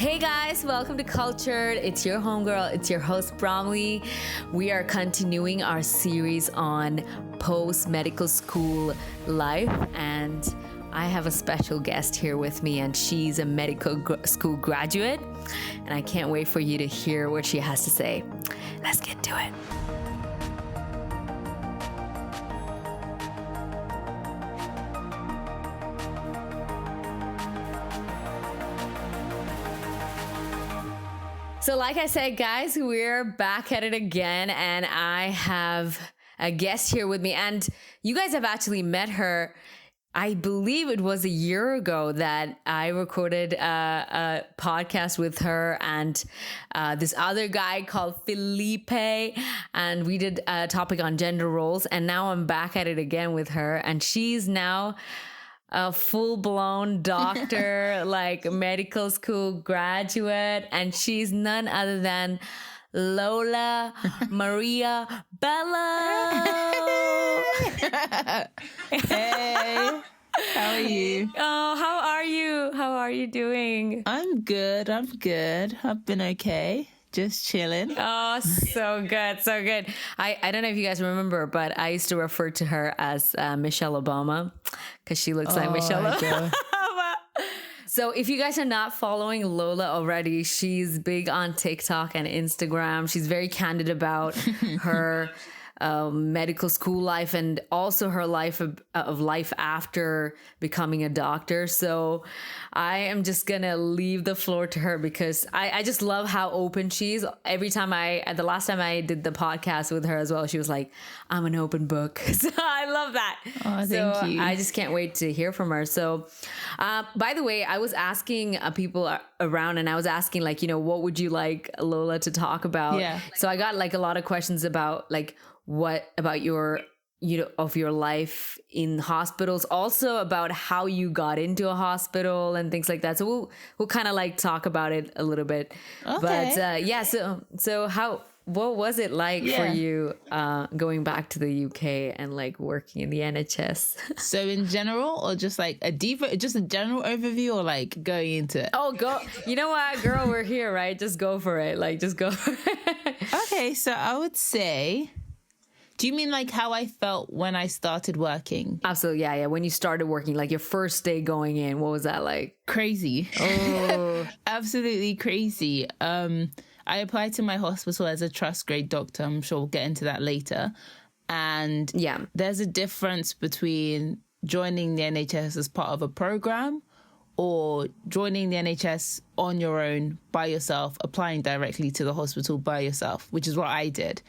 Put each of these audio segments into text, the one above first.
Hey guys, welcome to Cultured. It's your homegirl, it's your host Bromley. We are continuing our series on post-medical school life, and I have a special guest here with me, and she's a medical school graduate, and I can't wait for you to hear what she has to say. Let's get to it. So like I said, guys, we're back at it again, and I have a guest here with me, and you guys have actually met her. I believe it was a year ago that I recorded a podcast with her and this other guy called Felipe, and we did a topic on gender roles, and now I'm back at it again with her, and she's now a full-blown doctor, like medical school graduate, and she's none other than Lola Maria Bello. Hey, how are you? Oh, how are you? How are you doing? I'm good. I've been okay. Just chilling. Oh, so good. So good. I don't know if you guys remember, but I used to refer to her as Michelle Obama because she looks like Michelle Obama. So if you guys are not following Lola already, she's big on TikTok and Instagram. She's very candid about her medical school life and also her life of life after becoming a doctor. So I am just gonna leave the floor to her because I just love how open she is. Every time the last time I did the podcast with her as well, she was like, I'm an open book. So I love that. Oh, thank you. I just can't wait to hear from her. So by the way, I was asking people around, and I was asking what would you like Lola to talk about? Yeah. So I got a lot of questions about what about your of your life in hospitals, also about how you got into a hospital and things like that. So we'll kind of talk about it a little bit. Okay. But so what was it like for you going back to the UK and working in the NHS? So in general, or just a general overview, or going into it? Oh, go. You know what, girl, we're here, right? Just go for it. Just go for it. Okay, so I would say, do you mean how I felt when I started working? Absolutely, yeah. When you started working, your first day going in, what was that like? Crazy. Oh, Absolutely crazy. I applied to my hospital as a trust grade doctor. I'm sure we'll get into that later. And yeah, there's a difference between joining the NHS as part of a program or joining the NHS on your own, by yourself, applying directly to the hospital by yourself, which is what I did.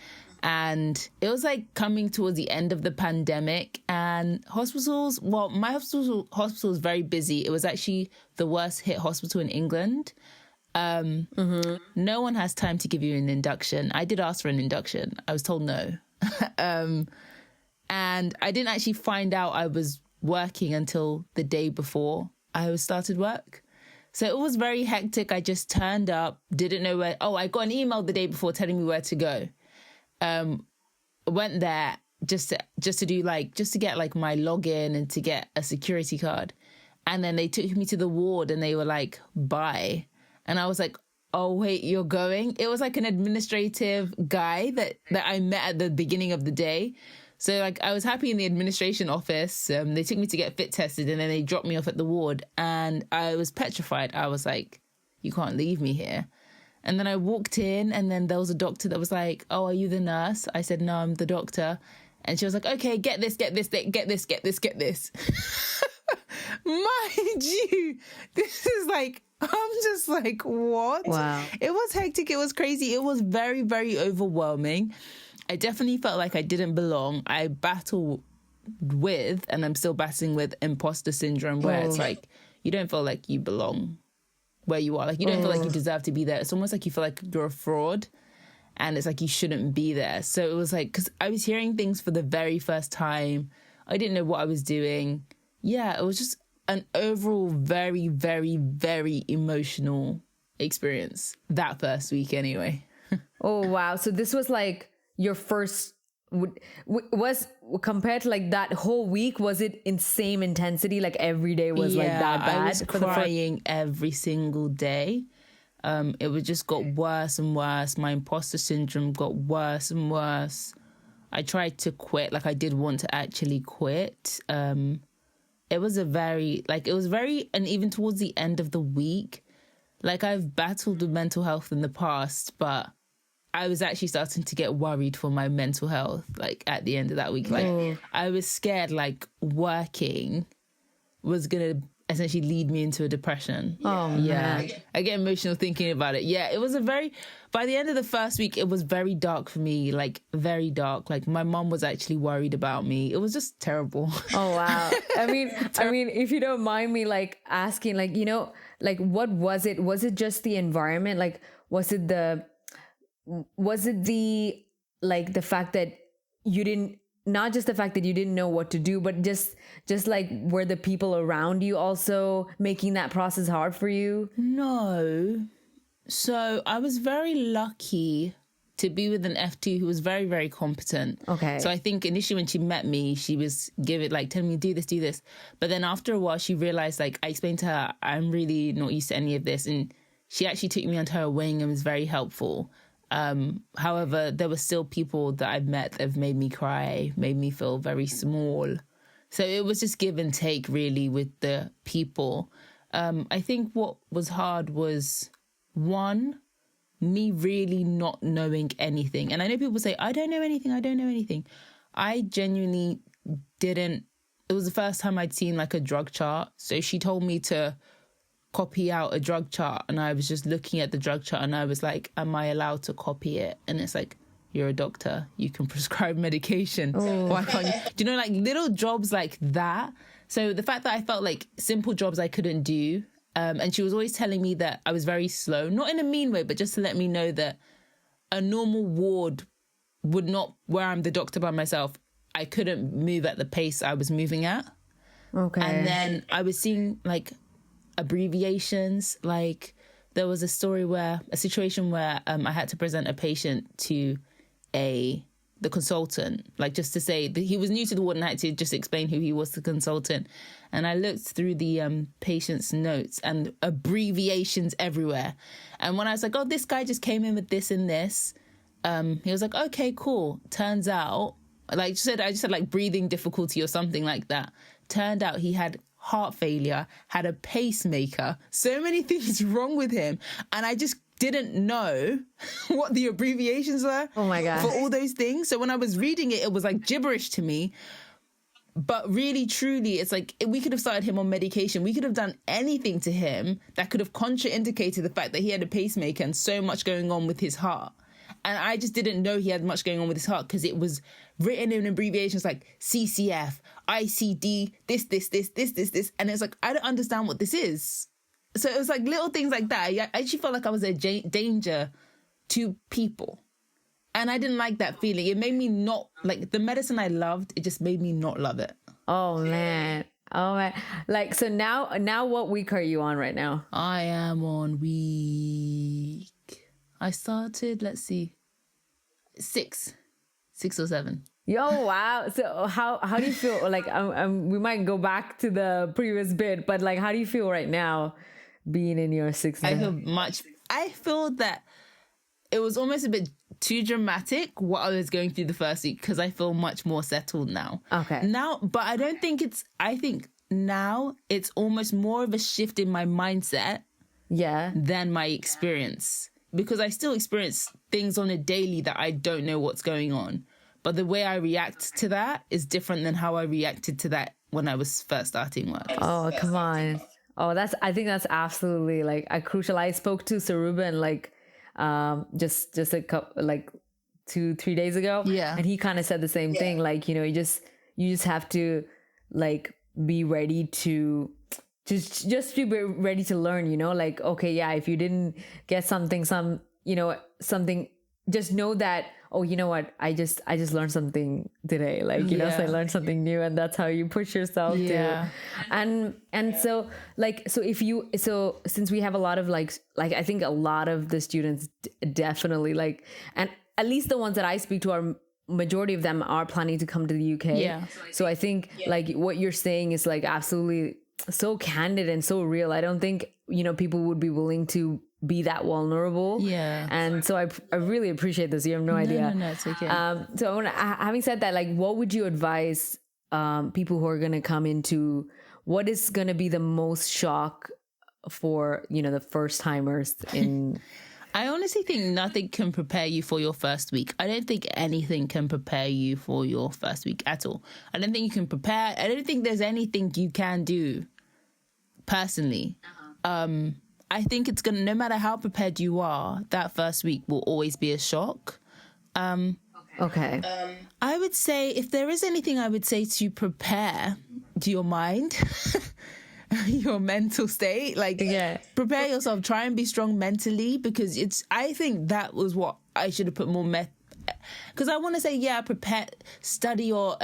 And it was coming towards the end of the pandemic, and hospitals, well, my hospital was very busy. It was actually the worst hit hospital in England. No one has time to give you an induction. I did ask for an induction. I was told no. And I didn't actually find out I was working until the day before I started work. So it was very hectic. I just turned up, didn't know where. Oh, I got an email the day before telling me where to go. Went there just to get my login and to get a security card. And then they took me to the ward and they were like, bye. And I was like, oh, wait, you're going? It was an administrative guy that I met at the beginning of the day. So I was happy in the administration office. They took me to get fit tested, and then they dropped me off at the ward, and I was petrified. I was like, you can't leave me here. And then I walked in, and then there was a doctor that was like, oh, are you the nurse? I said, no, I'm the doctor. And she was like, okay, get this. Mind you, this is I'm just what? wow. It was hectic. It was crazy. It was very, very overwhelming. I definitely felt like I didn't belong. I battle with, and I'm still battling with, imposter syndrome, where it's you don't feel like you belong where you are. You don't feel like you deserve to be there. It's almost like you feel like you're a fraud, and it's you shouldn't be there. So it was because I was hearing things for the very first time. I didn't know what I was doing. Yeah, it was just an overall very, very, very emotional experience that first week anyway. Oh, wow. So this was your first, was compared to that whole week, was it in same intensity? Every day was that bad? I was crying every single day. It was just got worse and worse. My imposter syndrome got worse and worse. I tried to quit. Like, I did want to actually quit. It was and even towards the end of the week, like, I've battled with mental health in the past, but I was actually starting to get worried for my mental health, like, at the end of that week. Like, I was scared, like, working was going to essentially lead me into a depression. Oh, yeah. man. I get emotional thinking about it. Yeah, it was by the end of the first week, it was very dark for me, like, very dark. Like, my mom was actually worried about me. It was just terrible. Oh, wow. I mean, if you don't mind me, like, asking, like, you know, like, what was it? Was it just the environment? Like, was it the like, the fact that you didn't, not just the fact that you didn't know what to do, but just like, were the people around you also making that process hard for you? No. So I was very lucky to be with an F2 who was very, very competent. Okay. So I think initially when she met me, she was telling me, do this. But then after a while, she realized, like, I explained to her, I'm really not used to any of this. And she actually took me under her wing and was very helpful. However, there were still people that I've met that have made me cry, made me feel very small. So it was just give and take, really, with the people. I think what was hard was, one, me really not knowing anything. And I know people say, I don't know anything. I genuinely didn't. It was the first time I'd seen, like, a drug chart. So she told me to copy out a drug chart, and I was just looking at the drug chart and I was like, am I allowed to copy it? And it's like, you're a doctor, you can prescribe medication. Why can't you? Do you know, like, little jobs like that? So the fact that I felt like simple jobs I couldn't do, and she was always telling me that I was very slow, not in a mean way, but just to let me know that a normal ward would not, where I'm the doctor by myself, I couldn't move at the pace I was moving at. Okay. And then I was seeing, like, abbreviations. Like, there was a situation where I had to present a patient to the consultant, like, just to say that he was new to the ward and I had to just explain who he was, the consultant. And I looked through the patient's notes and abbreviations everywhere. And when I was like, oh, this guy just came in with this and this, he was like, okay, cool. Turns out, like, I just said like breathing difficulty or something like that. Turned out he had heart failure, had a pacemaker, so many things wrong with him. And I just didn't know what the abbreviations were. Oh my God. For all those things. So when I was reading it, it was like gibberish to me. But really, truly, it's like, we could have started him on medication. We could have done anything to him that could have contraindicated the fact that he had a pacemaker and so much going on with his heart. And I just didn't know he had much going on with his heart because it was written in abbreviations like CCF, ICD, this. And it's like, I don't understand what this is. So it was like little things like that. I actually felt like I was a danger to people. And I didn't like that feeling. It made me not, like, the medicine I loved, it just made me not love it. Oh, man. Oh, man. Like, so now what week are you on right now? I am on week... I started, let's see, 6 or 7. Yo, wow. So how do you feel? Like, we might go back to the previous bit, but, like, how do you feel right now being in your 6th? I feel that it was almost a bit too dramatic what I was going through the first week because I feel much more settled now. Okay. But I don't think I think now it's almost more of a shift in my mindset than my experience. Because I still experience things on a daily that I don't know what's going on. But the way I react to that is different than how I reacted to that when I was first starting work. Oh, come on. Oh, I think that's absolutely, like, a crucial. I spoke to Saruban, like, just a couple, like, 2-3 days ago. Yeah. And he kind of said the same thing. Like, you know, you just have to, like, be ready to just be ready to learn, you know, like, okay, yeah, if you didn't get something, just know that, oh, you know what, I just learned something today, like, you know, so I learned something new, and that's how you push yourself to. And so, like, so since we have a lot of like I think a lot of the students definitely, like, and at least the ones that I speak to are, majority of them are planning to come to the UK. Yeah. So I think like what you're saying is, like, absolutely so candid and so real. I don't think, you know, people would be willing to be that vulnerable. Yeah. And so I really appreciate this. You have no idea. No, it's okay. So I wanna, having said that, like, what would you advise people who are going to come into, what is going to be the most shock for, you know, the first timers in... I honestly think nothing can prepare you for your first week. I don't think anything can prepare you for your first week at all. I don't think you can prepare. I don't think there's anything you can do personally. I think it's going to, no matter how prepared you are, that first week will always be a shock. Okay. I would say, if there is anything I would say to prepare to your mind, your mental state, like, prepare yourself, try and be strong mentally, because I think that was what I should have put more because I want to say, prepare, study your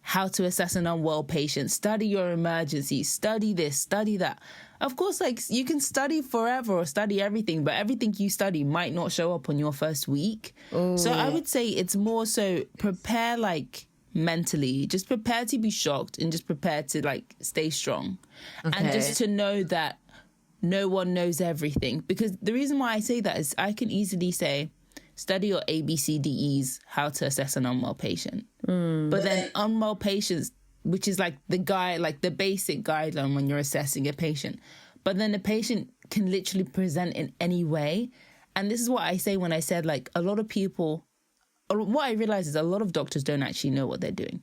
how to assess an unwell patient, study your emergencies, study this, study that. Of course, like, you can study forever or study everything, but everything you study might not show up on your first week. Ooh. So I would say it's more so prepare, like, mentally, just prepare to be shocked and just prepare to, like, stay strong. Okay. And just to know that no one knows everything. Because the reason why I say that is I can easily say, study your ABCDEs, how to assess an unwell patient. But then unwell patients, which is like the basic guideline when you're assessing a patient. But then the patient can literally present in any way. And this is what I say when I said, like, a lot of people, what I realize is a lot of doctors don't actually know what they're doing.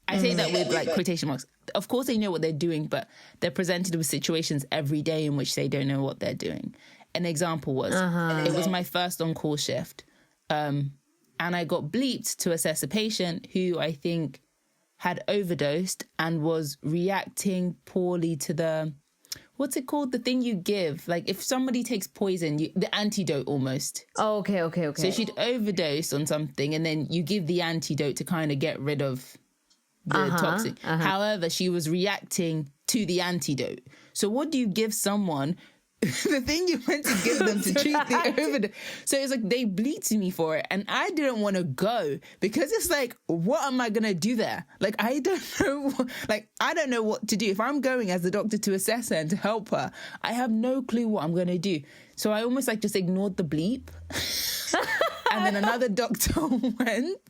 I say that with, like, quotation marks. Of course they know what they're doing, but they're presented with situations every day in which they don't know what they're doing. An example was, it was my first on-call shift. And I got bleeped to assess a patient who I think had overdosed and was reacting poorly to the, what's it called? The thing you give. Like, if somebody takes poison, the antidote almost. Oh, okay. So she'd overdosed on something and then you give the antidote to kind of get rid of the toxin. However, she was reacting to the antidote. So what do you give someone? The thing you meant to give them to treat the overdose. So it's like they bleeped me for it, and I didn't want to go because it's like, what am I gonna do there? Like, I don't know. I don't know what to do if I'm going as the doctor to assess her and to help her. I have no clue what I'm gonna do. So I almost just ignored the bleep. And then another doctor went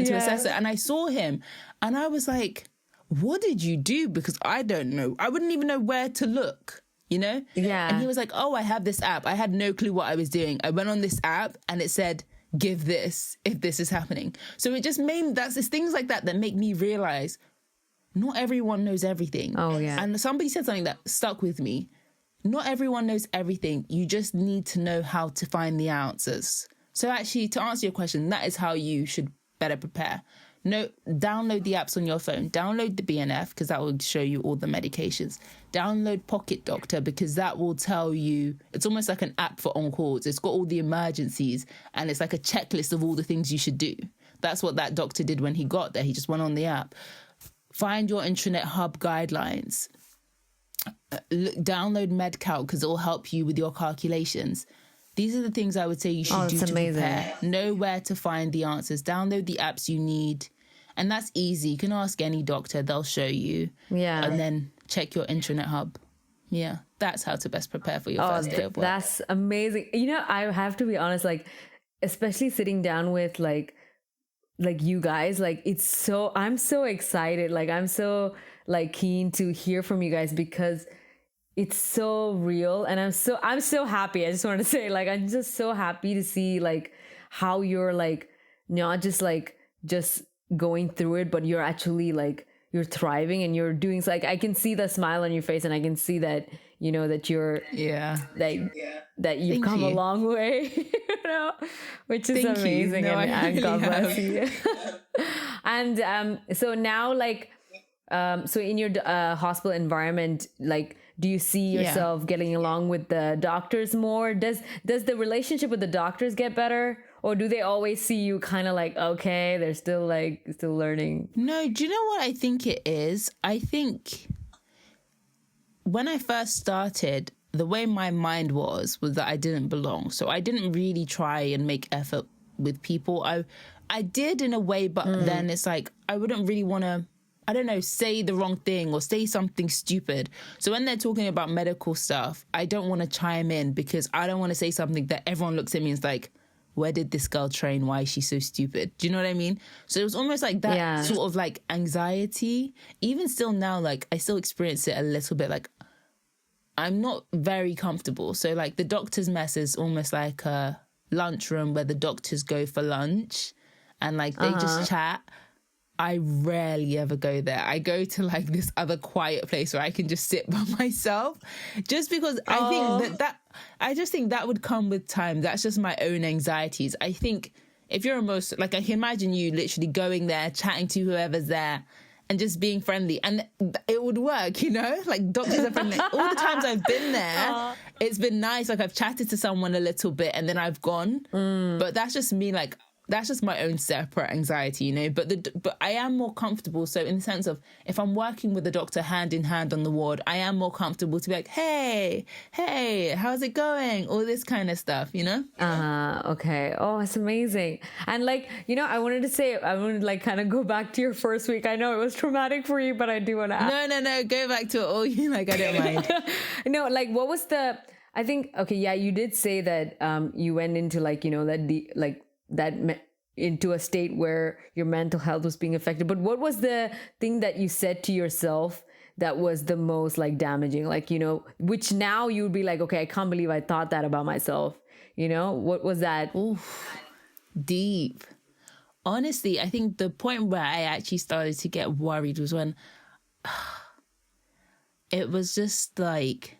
to assess her, and I saw him, and I was like, what did you do? Because I don't know. I wouldn't even know where to look. You know? Yeah. And he was like, oh, I have this app. I had no clue what I was doing. I went on this app and it said, give this if this is happening. So it just it's things like that make me realize not everyone knows everything. Oh, yeah. And somebody said something that stuck with me. Not everyone knows everything. You just need to know how to find the answers. So actually, to answer your question, that is how you should better prepare. No, download the apps on your phone. Download the BNF because that will show you all the medications. Download Pocket Doctor because that will tell you, it's almost like an app for on-calls. It's got all the emergencies and it's like a checklist of all the things you should do. That's what that doctor did when he got there. He just went on the app. Find your intranet hub guidelines. Download MedCalc because it will help you with your calculations. These are the things I would say you should do to prepare. Know where to find the answers. Download the apps you need. And that's easy. You can ask any doctor. They'll show you. Yeah. And then check your intranet hub. Yeah. That's how to best prepare for your first day of work. That's amazing. You know, I have to be honest, like, especially sitting down with, like you guys, like, I'm so excited. Like, I'm so, like, keen to hear from you guys because it's so real, and I'm so happy. I just want to say, like, I'm just so happy to see, like, how you're, like, not just, like, just going through it, but you're actually, like, you're thriving and you're doing, like, I can see the smile on your face, and I can see that, you know, that you're that you've come a long way, you know, which is amazing. No, and God bless you. And so now, like, so in your hospital environment, like, do you see yourself getting along with the doctors more? Does the relationship with the doctors get better? Or do they always see you kind of like, okay, they're still learning? No, do you know what I think it is? I think when I first started, the way my mind was that I didn't belong. So I didn't really try and make effort with people. I did in a way, but then it's like, I wouldn't really want to I don't know, say the wrong thing or say something stupid. So when they're talking about medical stuff, I don't want to chime in because I don't want to say something that everyone looks at me and is like, where did this girl train? Why is she so stupid? Do you know what I mean? So it was almost like that sort of like anxiety. Even still now, like I still experience it a little bit. Like I'm not very comfortable. So like the doctor's mess is almost like a lunchroom where the doctors go for lunch and like they just chat. I rarely ever go there. I go to like this other quiet place where I can just sit by myself just because I think I just think that would come with time. That's just my own anxieties. I think if you're like I can imagine you literally going there, chatting to whoever's there and just being friendly and it would work, you know, like doctors are friendly. All the times I've been there, it's been nice. Like I've chatted to someone a little bit and then I've gone, but that's just me. Like, that's just my own separate anxiety, you know, but I am more comfortable. So in the sense of if I'm working with the doctor hand in hand on the ward, I am more comfortable to be like, hey, how's it going? All this kind of stuff, you know? Okay. Oh, it's amazing. And like, you know, I wanted to like kind of go back to your first week. I know it was traumatic for you, but I do want to ask. No, go back to it all. You like, I don't mind. No, like what was I think, okay, yeah, you did say that you went into like, you know, into a state where your mental health was being affected. But what was the thing that you said to yourself that was the most like damaging? Like, you know, which now you would be like, okay, I can't believe I thought that about myself. You know, what was that? Oof, deep. Honestly, I think the point where I actually started to get worried was when it was just like,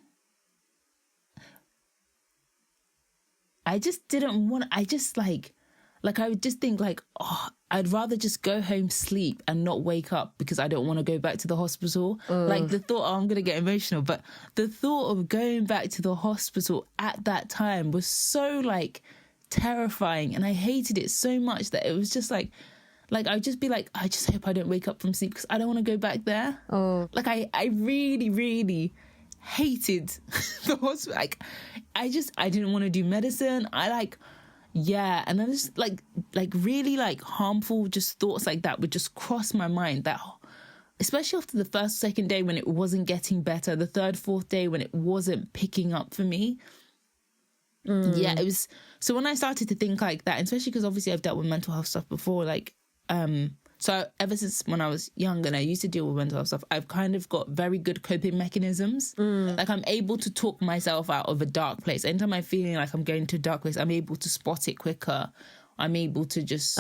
I just didn't want, I just like I would just think like, oh, I'd rather just go home, sleep and not wake up because I don't want to go back to the hospital. Like the thought, I'm going to get emotional, but the thought of going back to the hospital at that time was so like terrifying. And I hated it so much that it was just like I'd just be like, I just hope I don't wake up from sleep because I don't want to go back there. Like I really, really hated the hospital. Like I didn't want to do medicine. And then just like really like harmful just thoughts like that would just cross my mind, that especially after the first, second day when it wasn't getting better, the third, fourth day when it wasn't picking up for me. Yeah, it was. So when I started to think like that, especially because obviously I've dealt with mental health stuff before, like so ever since when I was young and I used to deal with mental health stuff, I've kind of got very good coping mechanisms. Like I'm able to talk myself out of a dark place. Anytime I'm feeling like I'm going to a dark place, I'm able to spot it quicker. I'm able to just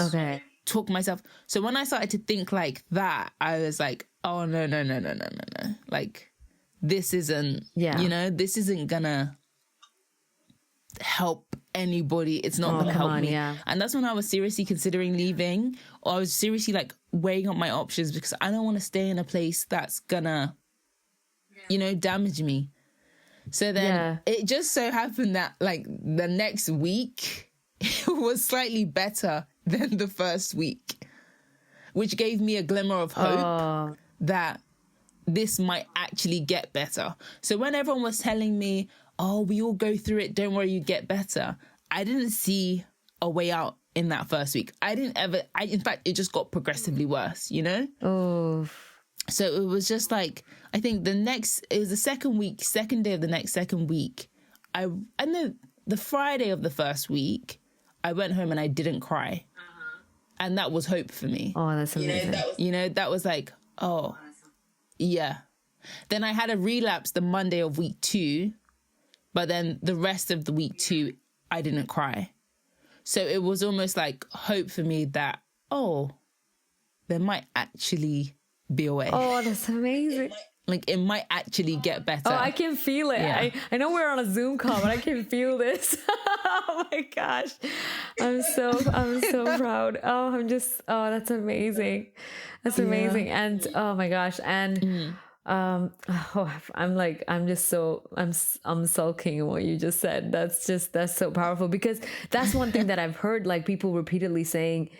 talk myself. So when I started to think like that, I was like, oh, no. Like this isn't, you know, this isn't gonna help anybody. It's not gonna help me. And that's when I was seriously considering leaving, or I was seriously like weighing up my options because I don't want to stay in a place that's gonna you know, damage me. So then it just so happened that like the next week it was slightly better than the first week, which gave me a glimmer of hope that this might actually get better. So when everyone was telling me, oh, we all go through it, don't worry, you get better, I didn't see a way out in that first week. In fact, it just got progressively worse, you know? So it was just like, I think it was the second day of the second week. I know the Friday of the first week, I went home and I didn't cry. And that was hope for me. Oh, that's amazing. That was like, oh, yeah. Then I had a relapse the Monday of week 2, but then the rest of the week 2, I didn't cry. So it was almost like hope for me that, oh, there might actually be a way. Oh, that's amazing. Like it might actually get better. Oh, I can feel it. Yeah. I know we're on a Zoom call, but I can feel this. Oh my gosh. I'm so proud. Oh, that's amazing. That's amazing. And oh my gosh. And I'm sulking in what you just said. That's so powerful, because that's one thing that I've heard like people repeatedly saying,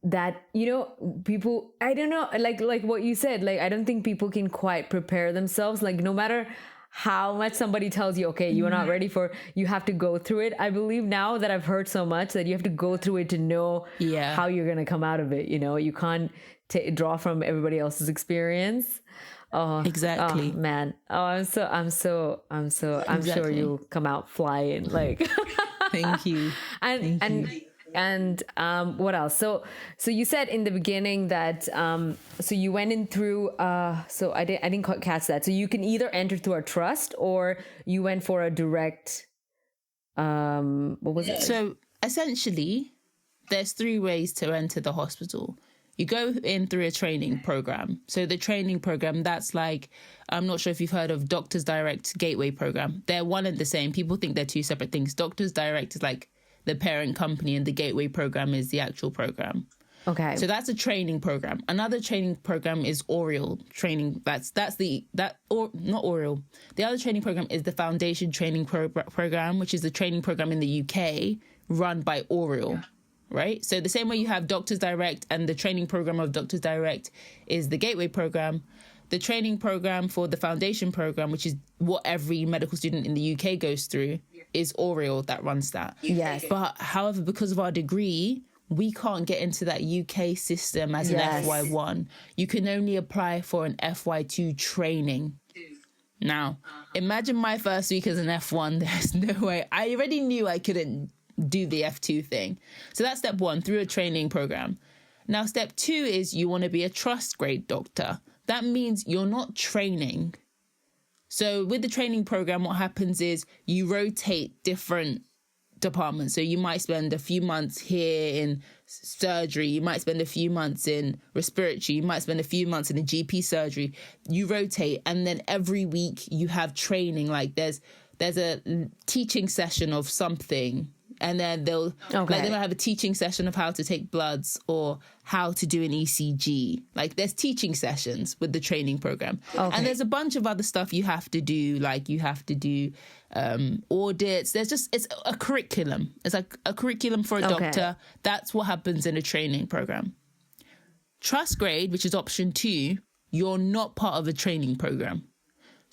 that, you know, people, I don't know, like what you said, like, I don't think people can quite prepare themselves. Like no matter how much somebody tells you, okay, you're not ready for, you have to go through it. I believe now that I've heard so much that you have to go through it to know how you're going to come out of it. You know, you can't draw from everybody else's experience. Oh, exactly. Oh, man. Oh, I'm sure you'll come out flying. Like, thank you. And what else? So you said in the beginning that so you went in through so I didn't quite catch that. So you can either enter through a trust or you went for a direct what was it? So essentially there's 3 ways to enter the hospital. You go in through a training program. So the training program, that's like, I'm not sure if you've heard of Doctors Direct Gateway program. They're one and the same. People think they're 2 separate things. Doctors Direct is like the parent company and the Gateway program is the actual program. Okay. So that's a training program. Another training program is Oriel training. Not Oriel. The other training program is the Foundation Training Program, which is the training program in the UK run by Oriel. Right? So the same way you have Doctors Direct and the training program of Doctors Direct is the Gateway program. The training program for the Foundation program, which is what every medical student in the UK goes through, is Oriel that runs that. Yes. But however, because of our degree, we can't get into that UK system as an FY1. You can only apply for an FY2 training. Now, imagine my first week as an F1. There's no way. I already knew I couldn't do the F2 thing. So that's step 1, through a training program. Now, step 2 is you want to be a trust grade doctor. That means you're not training. So with the training program, what happens is you rotate different departments. So you might spend a few months here in surgery. You might spend a few months in respiratory. You might spend a few months in a GP surgery. You rotate. And then every week you have training. Like there's a teaching session of something. And then they might have a teaching session of how to take bloods or how to do an ECG. Like there's teaching sessions with the training program. Okay. And there's a bunch of other stuff you have to do. Like you have to do audits. It's a curriculum. It's like a curriculum for a doctor. That's what happens in a training program. Trust grade, which is option 2, you're not part of a training program.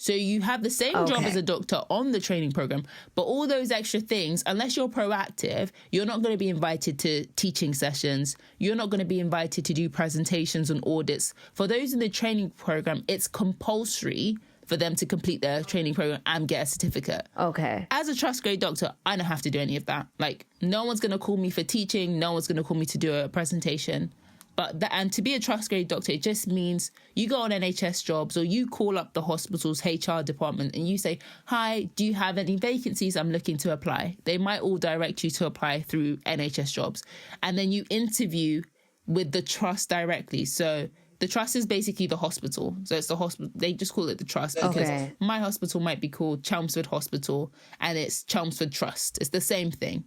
So you have the same job as a doctor on the training program, but all those extra things, unless you're proactive, you're not going to be invited to teaching sessions. You're not going to be invited to do presentations and audits. For those in the training program, it's compulsory for them to complete their training program and get a certificate. Okay. As a trust grade doctor, I don't have to do any of that. Like, no one's going to call me for teaching. No one's going to call me to do a presentation. And to be a trust grade doctor, it just means you go on NHS jobs or you call up the hospital's HR department and you say, hi, do you have any vacancies? I'm looking to apply. They might all direct you to apply through NHS jobs. And then you interview with the trust directly. So the trust is basically the hospital. So it's the hospital. They just call it the trust because my hospital might be called Chelmsford Hospital and it's Chelmsford Trust. It's the same thing.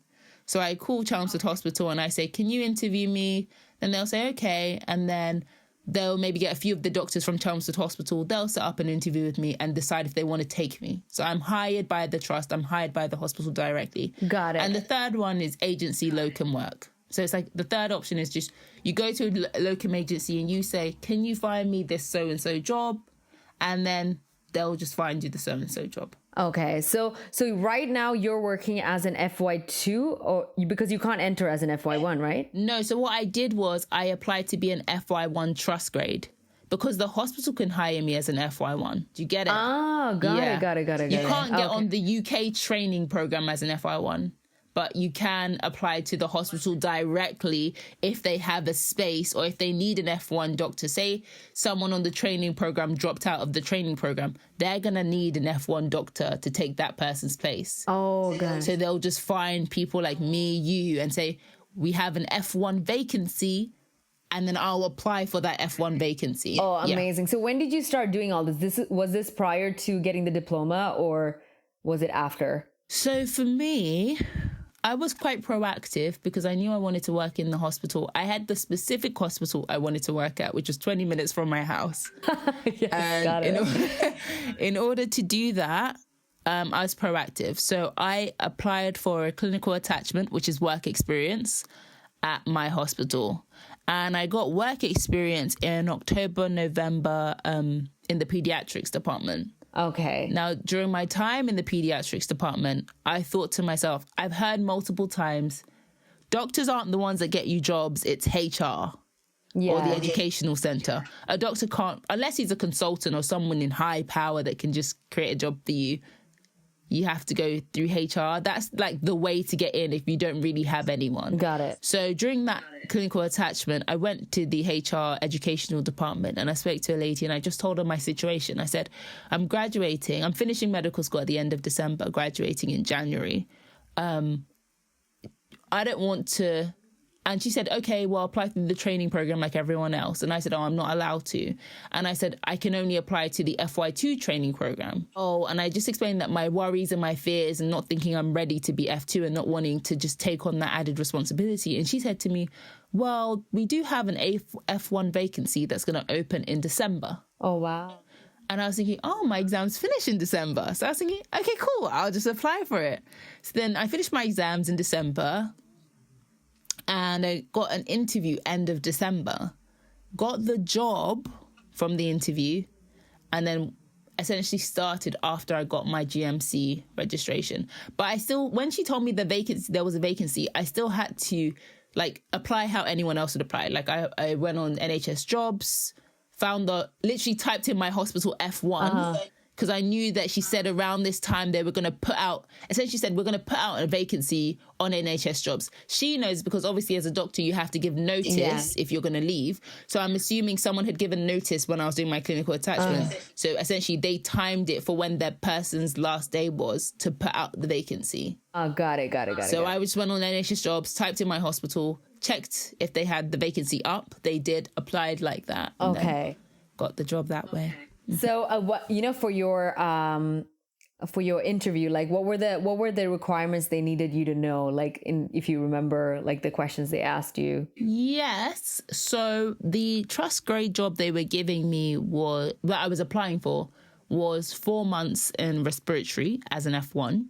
So I call Chelmsford Hospital and I say, can you interview me? And they'll say, okay. And then they'll maybe get a few of the doctors from Chelmsford Hospital. They'll set up an interview with me and decide if they want to take me. So I'm hired by the trust. I'm hired by the hospital directly. Got it. And the third one is agency locum work. So it's like the third option is just you go to a locum agency and you say, can you find me this so-and-so job? And then they'll just find you the so-and-so job. Okay, so right now you're working as an FY2 or because you can't enter as an FY1, right? No, so what I did was I applied to be an FY1 trust grade because the hospital can hire me as an FY1. Do you get it? Oh, got it. You can't get on the UK training program as an FY1. But you can apply to the hospital directly if they have a space or if they need an F1 doctor. Say someone on the training program dropped out of the training program, they're going to need an F1 doctor to take that person's place. Oh, God. So they'll just find people like me, you, and say, we have an F1 vacancy, and then I'll apply for that F1 vacancy. Oh, amazing. Yeah. So when did you start doing all this? Was this prior to getting the diploma or was it after? So for me, I was quite proactive because I knew I wanted to work in the hospital. I had the specific hospital I wanted to work at, which was 20 minutes from my house. Yes, got it. In order to do that, I was proactive. So I applied for a clinical attachment, which is work experience at my hospital. And I got work experience in October, November in the pediatrics department. Okay. Now, during my time in the pediatrics department, I thought to myself, I've heard multiple times, doctors aren't the ones that get you jobs, it's HR. Yeah. Or the educational center. A doctor can't, unless he's a consultant or someone in high power that can just create a job for you, you have to go through HR. That's like the way to get in if you don't really have anyone. Got it. So during that clinical attachment, I went to the HR educational department and I spoke to a lady and I just told her my situation. I said, I'm graduating. I'm finishing medical school at the end of December, graduating in January. I don't want to... And she said, okay, well, apply through the training program like everyone else. And I said, oh, I'm not allowed to. And I said, I can only apply to the FY2 training program. Oh, and I just explained that my worries and my fears and not thinking I'm ready to be F2 and not wanting to just take on that added responsibility. And she said to me, well, we do have an F1 vacancy that's going to open in December. Oh, wow. And I was thinking, oh, my exams finish in December. So I was thinking, okay, cool, I'll just apply for it. So then I finished my exams in December. And I got an interview end of December, got the job from the interview, and then essentially started after I got my GMC registration. But I still, when she told me there was a vacancy, I still had to like apply how anyone else would apply. Like I went on NHS jobs, literally typed in my hospital F1. Because I knew that she said around this time they were going to put out, essentially said, we're going to put out a vacancy on NHS jobs. She knows because obviously as a doctor, you have to give notice if you're going to leave. So I'm assuming someone had given notice when I was doing my clinical attachment. So essentially they timed it for when that person's last day was to put out the vacancy. Oh, got it. So I just went on NHS jobs, typed in my hospital, checked if they had the vacancy up. They did, applied like that. And then got the job that way. So, what for your interview, like what were the requirements they needed you to know? Like, if you remember, like the questions they asked you. Yes. So the trust grade job they were giving me that I was applying for was 4 months in respiratory as an F1.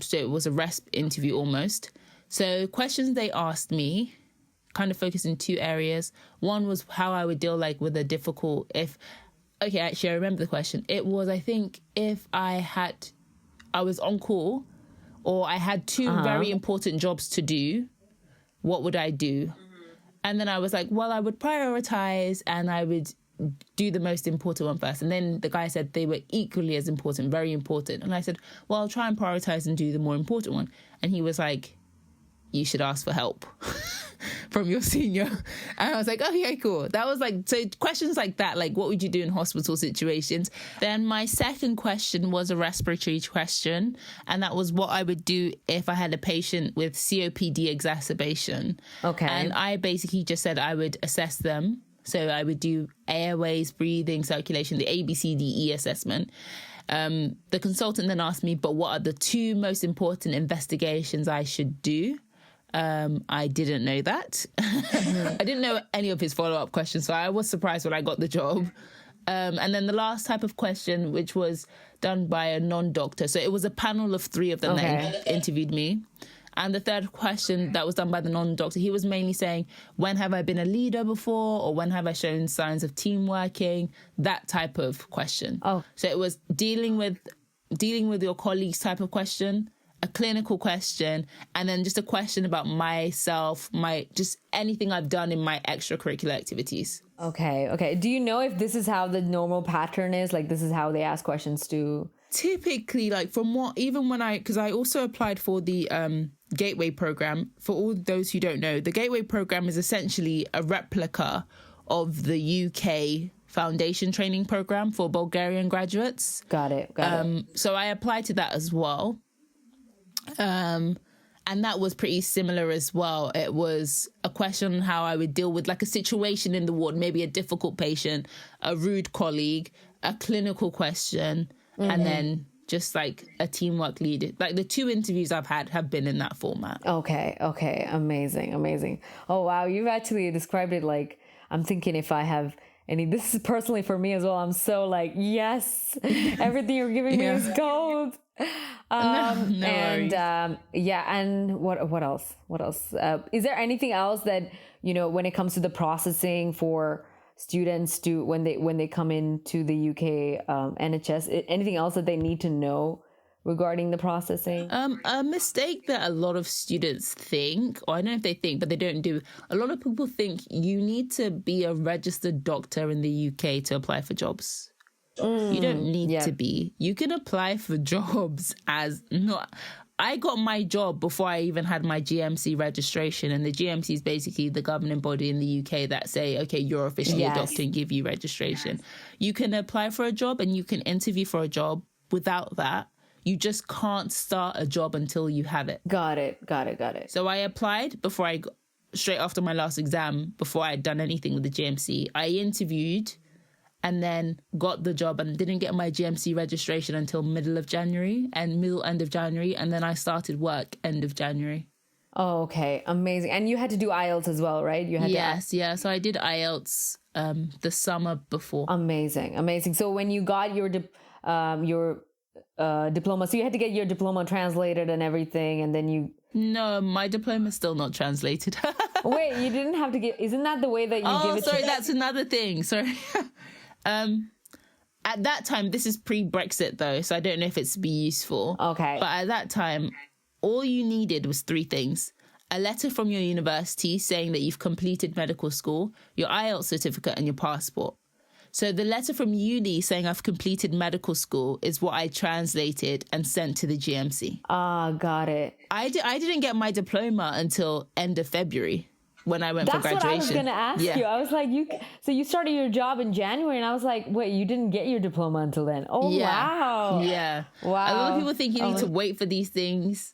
So it was a resp interview almost. So questions they asked me kind of focused in two areas. One was how I would deal with a difficult Okay, actually, I remember the question. It was, I think, if I was on call or I had two very important jobs to do, what would I do? And then I was like, well, I would prioritize and I would do the most important one first. And then the guy said they were equally as important, very important. And I said, well, I'll try and prioritize and do the more important one. And he was like, you should ask for help from your senior. And I was like, okay, cool. That was so questions like that, like what would you do in hospital situations? Then my second question was a respiratory question. And that was what I would do if I had a patient with COPD exacerbation. Okay. And I basically just said I would assess them. So I would do airways, breathing, circulation, the ABCDE assessment. The consultant then asked me, but what are the two most important investigations I should do? I didn't know that. I didn't know any of his follow-up questions, so I was surprised when I got the job. And then the last type of question, which was done by a non-doctor. So it was a panel of 3 of them that interviewed me. And the third question that was done by the non-doctor, he was mainly saying, when have I been a leader before? Or when have I shown signs of team working? That type of question. Oh. So it was dealing with your colleagues type of question, a clinical question, and then just a question about myself, just anything I've done in my extracurricular activities. Okay. Do you know if this is how the normal pattern is? Like this is how they ask questions to... Typically, because I also applied for the Gateway program. For all those who don't know, the Gateway program is essentially a replica of the UK foundation training program for Bulgarian graduates. Got it. So I applied to that as well. And that was pretty similar as well. It was a question on how I would deal with a situation in the ward, maybe a difficult patient, a rude colleague, a clinical question, and then just a teamwork lead. The 2 interviews I've had have been in that format. Okay. Amazing. Oh, wow. You've actually described it I'm thinking if I have any, this is personally for me as well. I'm so yes, everything you're giving me is gold. And what else? Is there anything else that, when it comes to the processing for students do when they come into the UK NHS? Anything else that they need to know regarding the processing? A mistake that a lot of students think, or I don't know if they think, but they don't do. A lot of people think you need to be a registered doctor in the UK to apply for jobs. You don't need to be. You can apply for jobs as not. I got my job before I even had my GMC registration, and the GMC is basically the governing body in the UK that say, okay, you're officially a doctor and give you registration. You can apply for a job and you can interview for a job without that. You just can't start a job until you have it. Got it. So I applied straight after my last exam, before I had done anything with the GMC. I interviewed and then got the job and didn't get my GMC registration until end of January. And then I started work end of January. Oh, okay. Amazing. And you had to do IELTS as well, right? Yeah. So I did IELTS the summer before. Amazing. So when you got your diploma, so you had to get your diploma translated and everything, and then you... No, my diploma's still not translated. Wait, you didn't have to get... Isn't that the way that you give it? Oh, sorry, that's another thing. Sorry. At that time, this is pre-Brexit though, so I don't know if it's be useful. Okay. But at that time, all you needed was 3 things. A letter from your university saying that you've completed medical school, your IELTS certificate, and your passport. So the letter from uni saying I've completed medical school is what I translated and sent to the GMC. Got it. I didn't get my diploma until end of February when I went for graduation. That's what I was going to ask you. I was like, so you started your job in January, and I was like, wait, you didn't get your diploma until then? Oh, wow. Yeah. Wow. A lot of people think you need to wait for these things.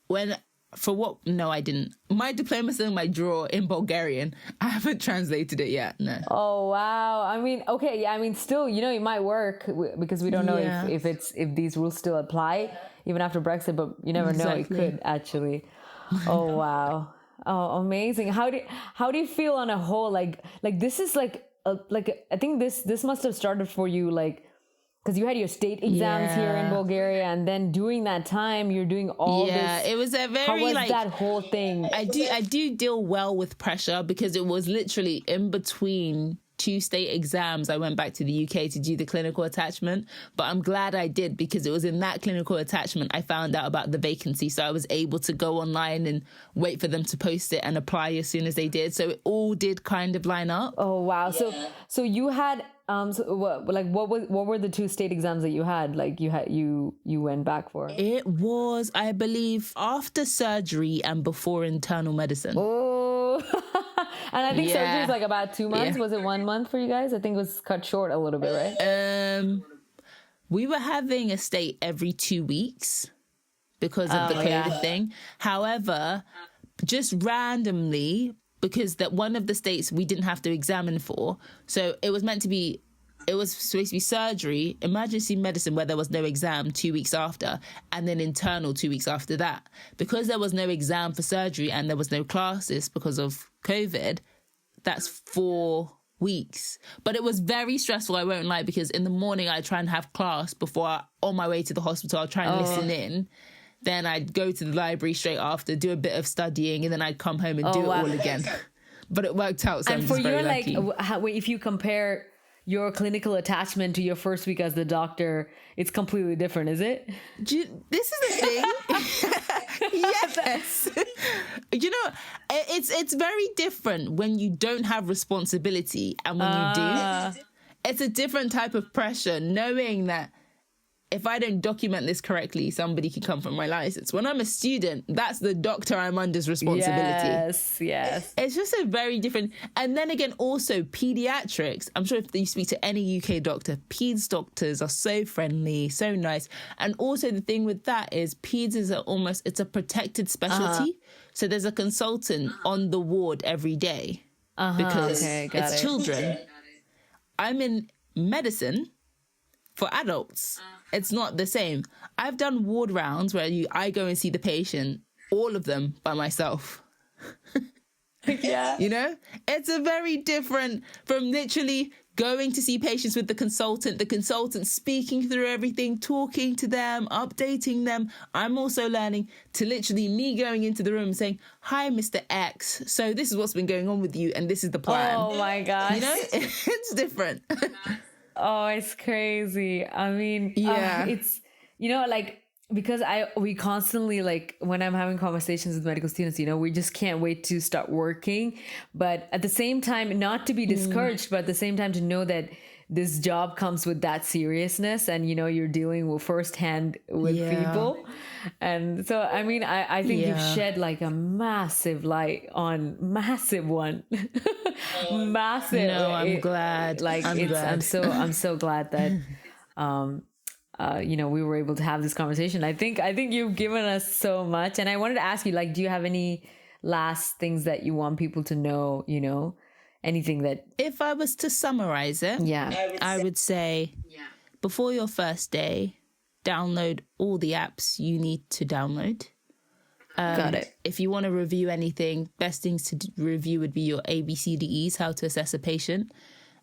No, I didn't. My diploma's in my drawer in Bulgarian. I haven't translated it yet. No. Oh, wow. I mean, okay. Yeah. I mean, still, it might work because we don't know if these rules still apply even after Brexit, but you never know. It could actually. Oh, wow. Oh, amazing. How do you feel on a whole? Like this is I think this must have started for you, because you had your state exams here in Bulgaria, and then during that time, you're doing all this. Yeah, it was a very, how was that whole thing? I do deal well with pressure because it was literally in between 2 state exams. I went back to the UK to do the clinical attachment, but I'm glad I did because it was in that clinical attachment I found out about the vacancy. So I was able to go online and wait for them to post it and apply as soon as they did. So it all did kind of line up. Oh, wow. Yeah. So you had... what were the 2 state exams that you had? You went back for? It was, I believe, after surgery and before internal medicine. Oh, and I think surgery is about 2 months. Was it 1 month for you guys? I think it was cut short a little bit, right? We were having a state every 2 weeks because of the COVID thing. However, just randomly, because that one of the states we didn't have to examine for. So it was supposed to be surgery, emergency medicine, where there was no exam 2 weeks after, and then internal 2 weeks after that. Because there was no exam for surgery and there was no classes because of COVID, that's 4 weeks. But it was very stressful, I won't lie, because in the morning I'd try and have class on my way to the hospital. I'd try and listen in. Then I'd go to the library straight after, do a bit of studying, and then I'd come home and do it all again. But it worked out, so I'm just very lucky. If you compare your clinical attachment to your first week as the doctor, it's completely different, is it? This is the thing. Yes. It's very different when you don't have responsibility and when you do. It's a different type of pressure, knowing that if I don't document this correctly, somebody can come from my license. When I'm a student, that's the doctor I'm under's responsibility. Yes. It's just a very different... And then again, also pediatrics. I'm sure if you speak to any UK doctor, peds doctors are so friendly, so nice. And also the thing with that is peds is it's a protected specialty. So there's a consultant on the ward every day because it's children. I'm in medicine for adults. It's not the same. I've done ward rounds where I go and see the patient, all of them by myself. Yeah. It's a very different from literally going to see patients with the consultant speaking through everything, talking to them, updating them. I'm also learning to literally me going into the room saying, hi, Mr. X. So this is what's been going on with you and this is the plan. Oh my gosh. You know, it's different. Oh, it's crazy. I mean, yeah, it's, like, because we constantly, like, when I'm having conversations with medical students, we just can't wait to start working. But at the same time, not to be discouraged, but at the same time to know that this job comes with that seriousness and, you're dealing with firsthand with people. And so, I mean, I think you've shed like a massive light on massive one. Massive. No, I'm glad. Like, I'm so glad that, we were able to have this conversation. I think you've given us so much. And I wanted to ask you, like, do you have any last things that you want people to know, anything that... If I was to summarize it, I would say before your first day, download all the apps you need to download. Got it. If you want to review anything, best things to review would be your ABCDEs, how to assess a patient.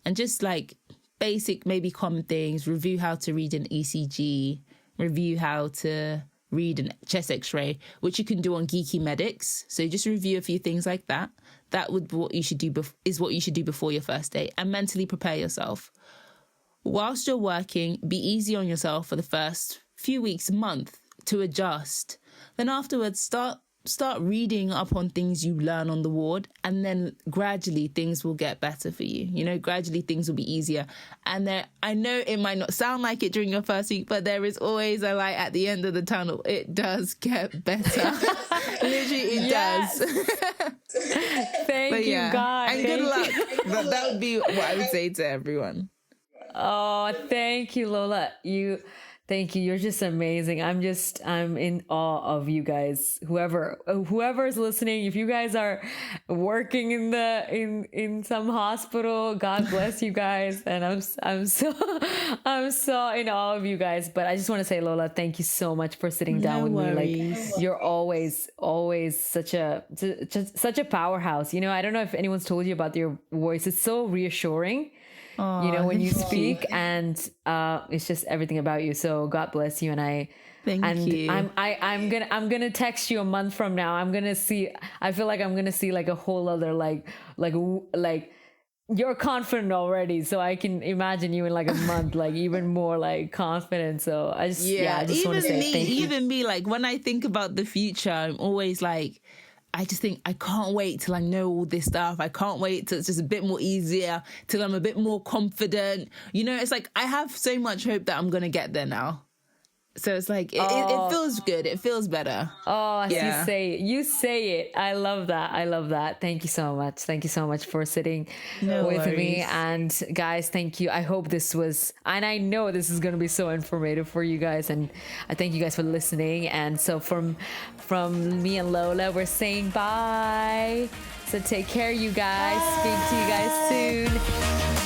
And just like basic, maybe common things, review how to read an ECG, review how to read a chest x-ray, which you can do on Geeky Medics. So just review a few things like that. That would what you should do is what you should do before your first day, and mentally prepare yourself. Whilst you're working, be easy on yourself for the first few weeks, month to adjust. Then afterwards, start reading up on things you learn on the ward, and then gradually things will get better for you. Gradually things will be easier. And I know it might not sound like it during your first week, but there is always a light at the end of the tunnel. It does get better. Literally, it does. Thank you, God. And good luck. But that would be what I would say to everyone. Oh, thank you, Lola. Thank you. You're just amazing. I'm in awe of you guys. Whoever's listening, if you guys are working in some hospital, God bless you guys. And I'm so in awe of you guys. But I just want to say, Lola, thank you so much for sitting down with me. Like, you're always such a powerhouse. I don't know if anyone's told you about your voice. It's so reassuring. When you speak, and it's just everything about you. So God bless you, Thank you. I'm gonna text you a month from now. I feel like I'm gonna see like a whole other like you're confident already, so I can imagine you in like a month, like even more like confident. So I just want to say thank you. Even me, like when I think about the future, I'm always like, I just think I can't wait till I know all this stuff. I can't wait till it's just a bit more easier, till I'm a bit more confident. It's like I have so much hope that I'm going to get there now. So it's like, it feels good. It feels better. Oh, yeah. You say it. I love that. Thank you so much. Thank you so much for sitting with me. And guys, thank you. I hope this was, and I know this is going to be so informative for you guys. And I thank you guys for listening. And so from me and Lola, we're saying bye. So take care, you guys. Bye. Speak to you guys soon.